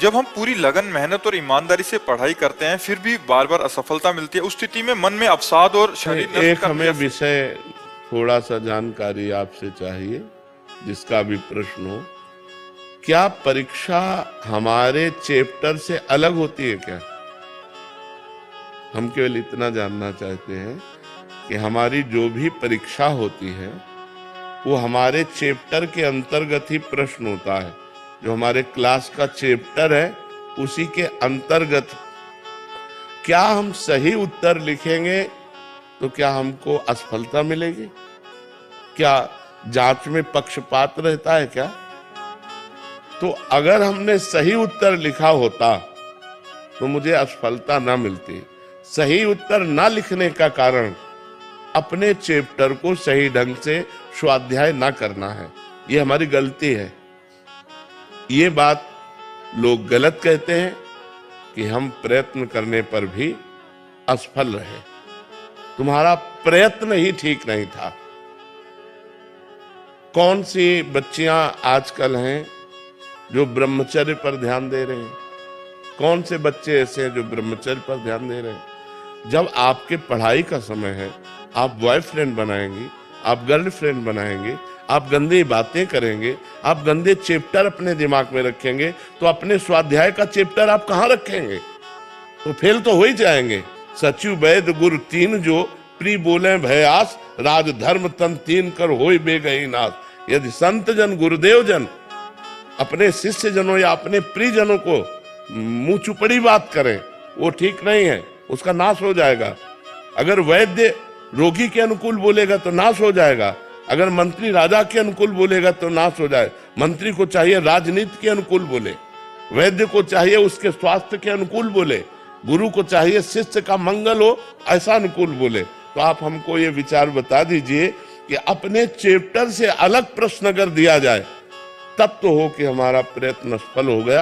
जब हम पूरी लगन, मेहनत और ईमानदारी से पढ़ाई करते हैं फिर भी बार बार असफलता मिलती है, उस स्थिति में मन में अवसाद और शरीर नष्ट एक करने हमें जैसे। विषय थोड़ा सा जानकारी आपसे चाहिए, जिसका भी प्रश्न हो। क्या परीक्षा हमारे चैप्टर से अलग होती है क्या? हम केवल इतना जानना चाहते हैं कि हमारी जो भी परीक्षा होती है वो हमारे चैप्टर के अंतर्गत ही प्रश्न होता है। जो हमारे क्लास का चैप्टर है उसी के अंतर्गत। क्या हम सही उत्तर लिखेंगे तो क्या हमको असफलता मिलेगी? क्या जांच में पक्षपात रहता है क्या? तो अगर हमने सही उत्तर लिखा होता तो मुझे असफलता ना मिलती। सही उत्तर ना लिखने का कारण अपने चैप्टर को सही ढंग से स्वाध्याय ना करना है, ये हमारी गलती है। ये बात लोग गलत कहते हैं कि हम प्रयत्न करने पर भी असफल रहे। तुम्हारा प्रयत्न ही ठीक नहीं था। कौन सी बच्चियां आजकल हैं जो ब्रह्मचर्य पर ध्यान दे रहे हैं? कौन से बच्चे ऐसे हैं जो ब्रह्मचर्य पर ध्यान दे रहे हैं? जब आपके पढ़ाई का समय है, आप बॉयफ्रेंड बनाएंगे, आप गर्लफ्रेंड बनाएंगे, आप गंदी बातें करेंगे, आप गंदे चैप्टर अपने दिमाग में रखेंगे, तो अपने स्वाध्याय का चैप्टर आप कहाँ रखेंगे? तो फेल तो हो ही जाएंगे। सचिव वैद गुरु तीन जो प्री बोले भयास, राज धर्म तन तीन कर होय बेगही नाश। यदि संत जन गुरुदेव जन अपने शिष्य जनों या अपने प्रियजनों को मुंह चुपड़ी बात करें, वो ठीक नहीं है, उसका नाश हो जाएगा। अगर वैद्य रोगी के अनुकूल बोलेगा तो नाश हो जाएगा। अगर मंत्री राजा के अनुकूल बोलेगा तो नाश हो जाए। मंत्री को चाहिए राजनीति के अनुकूल बोले, वैद्य को चाहिए उसके स्वास्थ्य के अनुकूल बोले, गुरु को चाहिए शिष्य का मंगल हो ऐसा अनुकूल बोले। तो आप हमको ये विचार बता दीजिए कि अपने चैप्टर से अलग प्रश्न अगर दिया जाए तब तो हो कि हमारा प्रयत्न सफल हो गया।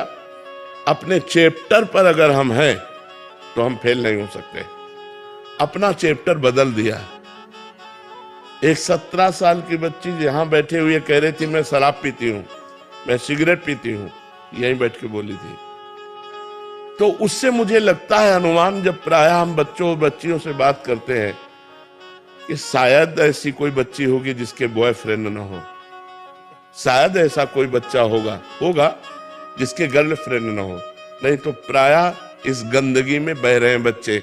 अपने चैप्टर पर अगर हम हैं तो हम फेल नहीं हो सकते। अपना चैप्टर बदल दिया। एक 17 साल की बच्ची यहां बैठे हुए कह रही थी मैं शराब पीती हूं, मैं सिगरेट पीती हूं, यहीं बैठ के बोली थी। तो उससे मुझे लगता है अनुमान, जब प्रायः हम बच्चों और बच्चियों से बात करते हैं, कि शायद ऐसी कोई बच्ची होगी जिसके बॉयफ्रेंड ना हो, शायद ऐसा कोई बच्चा होगा जिसके गर्लफ्रेंड ना हो। नहीं तो प्रायः इस गंदगी में बह रहे हैं बच्चे।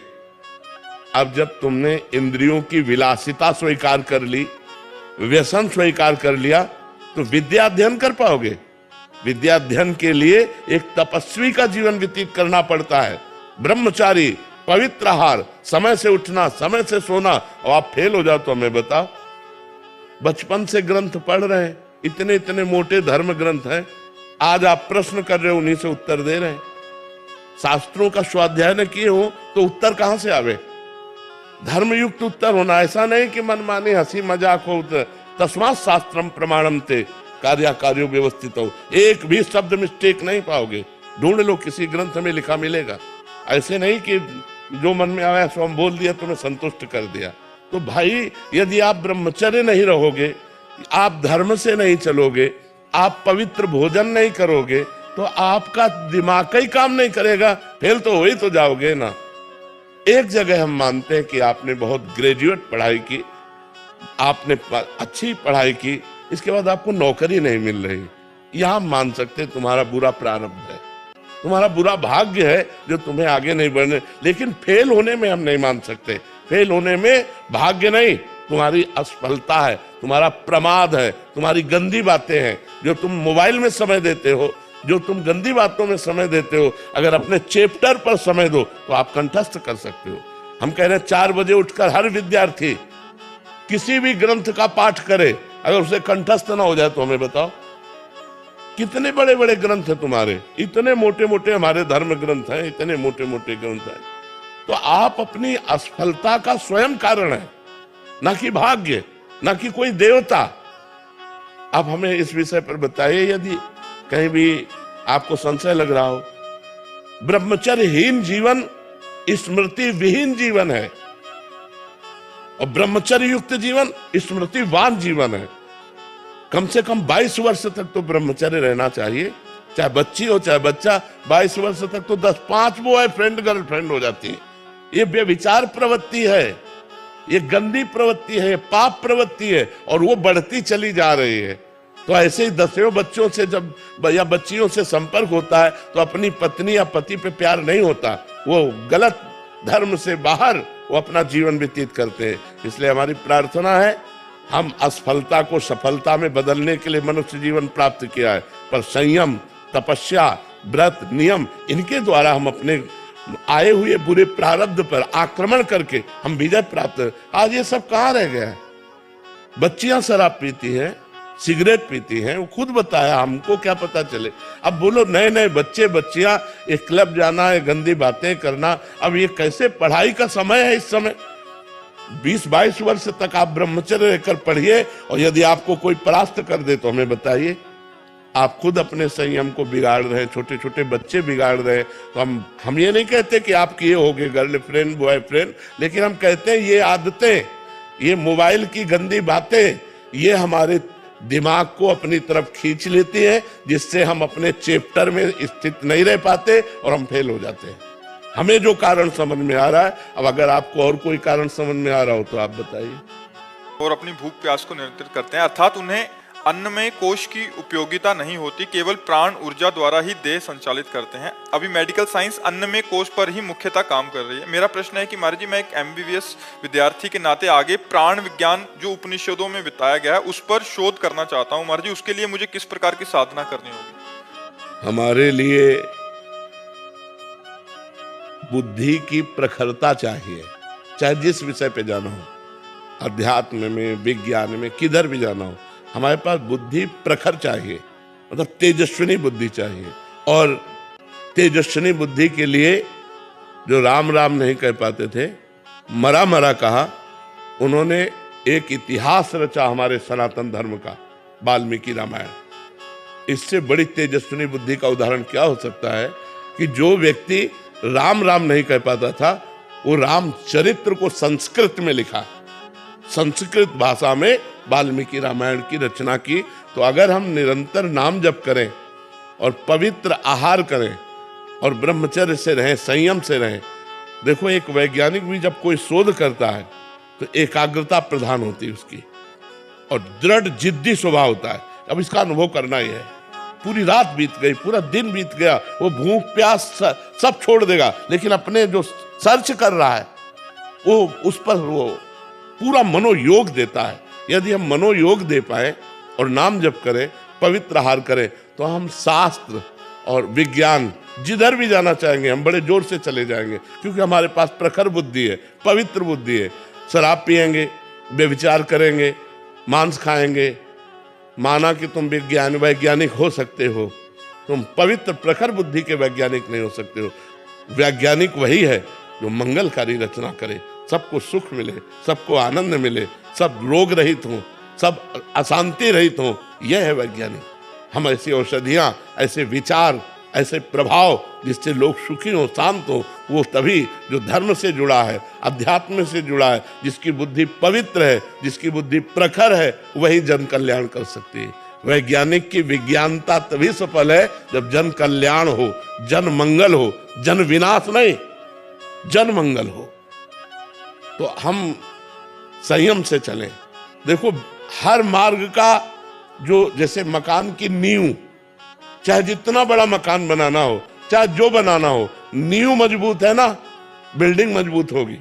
अब जब तुमने इंद्रियों की विलासिता स्वीकार कर ली, व्यसन स्वीकार कर लिया, तो विद्या अध्ययन कर पाओगे? विद्या अध्ययन के लिए एक तपस्वी का जीवन व्यतीत करना पड़ता है। ब्रह्मचारी, पवित्र आहार, समय से उठना, समय से सोना। और आप फेल हो जाओ तो हमें बताओ। बचपन से ग्रंथ पढ़ रहे हैं, इतने इतने मोटे धर्म ग्रंथ हैं, आज आप प्रश्न कर रहे हो, उन्हीं से उत्तर दे रहे हैं। शास्त्रों का स्वाध्याय न किए हो तो उत्तर कहां से आवे? धर्मयुक्त उत्तर होना, ऐसा नहीं कि मनमानी हंसी मजाक हो। तस्मात् शास्त्रम प्रमाणम ते कार्यो व्यवस्थित हो। एक भी शब्द मिस्टेक नहीं पाओगे। ढूंढ लो, किसी ग्रंथ में लिखा मिलेगा। ऐसे नहीं कि जो मन में आया सो हम बोल दिया, तुम्हें संतुष्ट कर दिया। तो भाई, यदि आप ब्रह्मचर्य नहीं रहोगे, आप धर्म से नहीं चलोगे, आप पवित्र भोजन नहीं करोगे, तो आपका दिमाग ही काम नहीं करेगा, फेल तो हो ही तो जाओगे ना। एक जगह हम मानते हैं कि आपने बहुत ग्रेजुएट पढ़ाई की, आपने अच्छी पढ़ाई की, इसके बाद आपको नौकरी नहीं मिल रही, यहां मान सकते तुम्हारा बुरा प्रारब्ध है, तुम्हारा बुरा भाग्य है जो तुम्हें आगे नहीं बढ़ने। लेकिन फेल होने में हम नहीं मान सकते। फेल होने में भाग्य नहीं, तुम्हारी असफलता है, तुम्हारा प्रमाद है, तुम्हारी गंदी बातें हैं जो तुम मोबाइल में समय देते हो, जो तुम गंदी बातों में समय देते हो। अगर अपने चैप्टर पर समय दो तो आप कंठस्थ कर सकते हो। हम कह रहे हैं 4 बजे उठकर हर विद्यार्थी किसी भी ग्रंथ का पाठ करे, अगर उसे कंठस्थ ना हो जाए तो हमें बताओ। कितने बड़े बड़े ग्रंथ हैं तुम्हारे, इतने मोटे मोटे हमारे धर्म ग्रंथ हैं, इतने मोटे मोटे ग्रंथ हैं। तो आप अपनी असफलता का स्वयं कारण है, ना कि भाग्य, ना कि कोई देवता। आप हमें इस विषय पर बताइए, यदि कहीं भी आपको संशय लग रहा हो। ब्रह्मचर्यहीन जीवन स्मृति विहीन जीवन है, और ब्रह्मचर्य युक्त जीवन स्मृतिवान जीवन है। कम से कम 22 वर्ष तक तो ब्रह्मचर्य रहना चाहिए। चाहे बच्ची हो चाहे बच्चा, 22 वर्ष तक तो 10-5 बॉयफ्रेंड गर्लफ्रेंड हो जाती है। ये व्यभिचार प्रवृत्ति है, ये गंदी प्रवृत्ति है, ये पाप प्रवृत्ति है, और वो बढ़ती चली जा रही है। तो ऐसे ही दसियों बच्चों से जब या बच्चियों से संपर्क होता है तो अपनी पत्नी या पति पे प्यार नहीं होता, वो गलत धर्म से बाहर वो अपना जीवन व्यतीत करते हैं। इसलिए हमारी प्रार्थना है, हम असफलता को सफलता में बदलने के लिए मनुष्य जीवन प्राप्त किया है, पर संयम, तपस्या, व्रत, नियम, इनके द्वारा हम अपने आए हुए बुरे प्रारब्ध पर आक्रमण करके हम विजय प्राप्त। आज ये सब कहाँ रह गया है? बच्चियां शराब पीती हैं, सिगरेट पीती हैं, वो खुद बताया, हमको क्या पता चले। अब बोलो नए नए बच्चे बच्चियां एक क्लब जाना है, गंदी बातें करना। अब ये कैसे? पढ़ाई का समय है इस समय, 20-22 वर्ष तक आप ब्रह्मचर्य रहकर पढ़िए, और यदि आपको कोई परास्त कर दे तो हमें बताइए। आप खुद अपने संयम को बिगाड़ रहे हैं, छोटे छोटे बच्चे बिगाड़ रहे हैं। तो हम ये नहीं कहते कि आप किए होगे गर्लफ्रेंड बॉयफ्रेंड, लेकिन हम कहते हैं ये आदतें, ये मोबाइल की गंदी बातें, ये हमारे दिमाग को अपनी तरफ खींच लेती है, जिससे हम अपने चैप्टर में स्थित नहीं रह पाते और हम फेल हो जाते हैं। हमें जो कारण समझ में आ रहा है, अब अगर आपको और कोई कारण समझ में आ रहा हो तो आप बताइए। और अपनी भूख प्यास को नियंत्रित करते हैं, अर्थात उन्हें अन्न में कोश की उपयोगिता नहीं होती, केवल प्राण ऊर्जा द्वारा ही देह संचालित करते हैं। अभी मेडिकल साइंस अन्न में कोश पर ही मुख्यतः काम कर रही है। मेरा प्रश्न है कि महाराज जी, मैं एक MBBS विद्यार्थी के नाते आगे प्राण विज्ञान जो उपनिषदों में बताया गया है उस पर शोध करना चाहता हूँ। महाराज जी, उसके लिए मुझे किस प्रकार की साधना करनी होगी? हमारे लिए बुद्धि की प्रखरता चाहिए, चाहे जिस विषय पे जाना हो, अध्यात्म में, विज्ञान में, किधर भी जाना हो, हमारे पास बुद्धि प्रखर चाहिए, मतलब तेजस्विनी बुद्धि चाहिए। और तेजस्विनी बुद्धि के लिए जो राम राम नहीं कह पाते थे, मरा मरा कहा, उन्होंने एक इतिहास रचा हमारे सनातन धर्म का, वाल्मीकि रामायण। इससे बड़ी तेजस्विनी बुद्धि का उदाहरण क्या हो सकता है कि जो व्यक्ति राम राम नहीं कह पाता था, वो राम चरित्र को संस्कृत में लिखा, संस्कृत भाषा में वाल्मीकि रामायण की रचना की। तो अगर हम निरंतर नाम जप करें और पवित्र आहार करें और ब्रह्मचर्य से रहें, संयम से रहें। देखो, एक वैज्ञानिक भी जब कोई शोध करता है तो एकाग्रता प्रधान होती है उसकी, और दृढ़ जिद्दी स्वभाव होता है। अब इसका अनुभव करना ही है। पूरी रात बीत गई, पूरा दिन बीत गया, वो भूख प्यास सब छोड़ देगा, लेकिन अपने जो सर्च कर रहा है वो उस पर वो पूरा मनोयोग देता है। यदि हम मनोयोग दे पाए और नाम जप करें, पवित्र आहार करें, तो हम शास्त्र और विज्ञान जिधर भी जाना चाहेंगे हम बड़े जोर से चले जाएंगे, क्योंकि हमारे पास प्रखर बुद्धि है, पवित्र बुद्धि है। शराब पिएंगे, व्यभिचार करेंगे, मांस खाएंगे, माना कि तुम वैज्ञानिक हो सकते हो, तुम पवित्र प्रखर बुद्धि के वैज्ञानिक नहीं हो सकते हो। वैज्ञानिक वही है जो मंगलकारी रचना करे, सबको सुख मिले, सबको आनंद मिले, सब रोग रहित हों, सब अशांति रहित हों, यह है वैज्ञानिक। हम ऐसी औषधियाँ, ऐसे विचार, ऐसे प्रभाव जिससे लोग सुखी हों, शांत हों, वो तभी जो धर्म से जुड़ा है, अध्यात्म से जुड़ा है, जिसकी बुद्धि पवित्र है, जिसकी बुद्धि प्रखर है, वही जन कल्याण कर सकती है। वैज्ञानिक की विज्ञानता तभी सफल है जब जन कल्याण हो, जन मंगल हो, जन विनाश नहीं, जन मंगल हो। तो हम संयम से चलें। देखो, हर मार्ग का जो, जैसे मकान की नींव, चाहे जितना बड़ा मकान बनाना हो, चाहे जो बनाना हो, नींव मजबूत है ना, बिल्डिंग मजबूत होगी।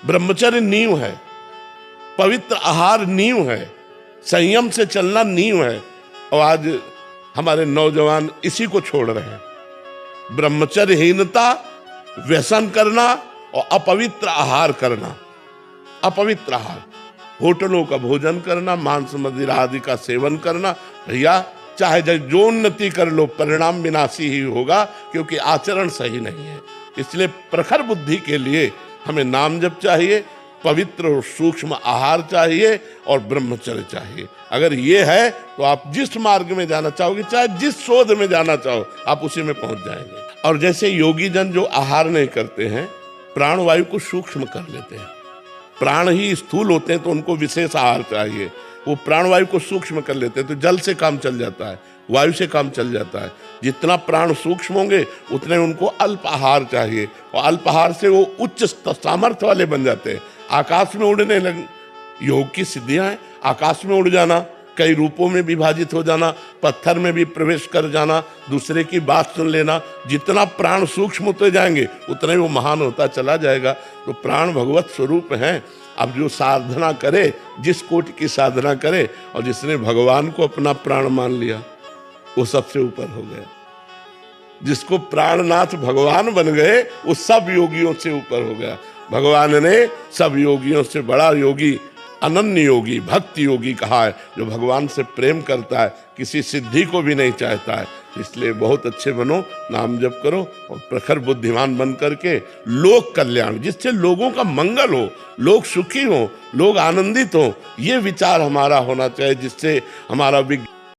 ब्रह्मचर्य नींव है, पवित्र आहार नींव है, संयम से चलना नींव है। और आज हमारे नौजवान इसी को छोड़ रहे हैं। ब्रह्मचर्यहीनता, व्यसन करना और अपवित्र आहार करना। अपवित्र आहार, होटलों का भोजन करना, मांस मदिरा आदि का सेवन करना। भैया, चाहे जो उन्नति कर लो, परिणाम विनाशी ही होगा, क्योंकि आचरण सही नहीं है। इसलिए प्रखर बुद्धि के लिए हमें नाम जप चाहिए, पवित्र और सूक्ष्म आहार चाहिए और ब्रह्मचर्य चाहिए। अगर ये है तो आप जिस मार्ग में जाना चाहोगे, चाहे जिस शोध में जाना चाहो, आप उसी में पहुंच जाएंगे। और जैसे योगी जन जो आहार नहीं करते हैं, प्राणवायु को सूक्ष्म कर लेते हैं। प्राण ही स्थूल होते हैं तो उनको विशेष आहार चाहिए। वो प्राणवायु को सूक्ष्म कर लेते हैं तो जल से काम चल जाता है। वायु से काम चल जाता है। जितना प्राण सूक्ष्म होंगे उतने उनको अल्प आहार चाहिए, और अल्प आहार से वो उच्च सामर्थ्य वाले बन जाते हैं, आकाश में उड़ने लगे। योग की सिद्धियां हैं, आकाश में उड़ जाना, कई रूपों में विभाजित हो जाना, पत्थर में भी प्रवेश कर जाना, दूसरे की बात सुन लेना। जितना प्राण सूक्ष्म होते जाएंगे उतना ही वो महान होता चला जाएगा। तो प्राण भगवत स्वरूप हैं। अब जो साधना करे, जिस कोटि की साधना करे, और जिसने भगवान को अपना प्राण मान लिया, वो सबसे ऊपर हो गया। जिसको प्राणनाथ भगवान बन गए, वो सब योगियों से ऊपर हो गया। भगवान ने सब योगियों से बड़ा योगी, अनन्य योगी, भक्ति योगी कहा है, जो भगवान से प्रेम करता है, किसी सिद्धि को भी नहीं चाहता है। इसलिए बहुत अच्छे बनो, नाम जप करो, और प्रखर बुद्धिमान बन करके लोक कल्याण, जिससे लोगों का मंगल हो, लोग सुखी हो, लोग आनंदित हो, ये विचार हमारा होना चाहिए, जिससे हमारा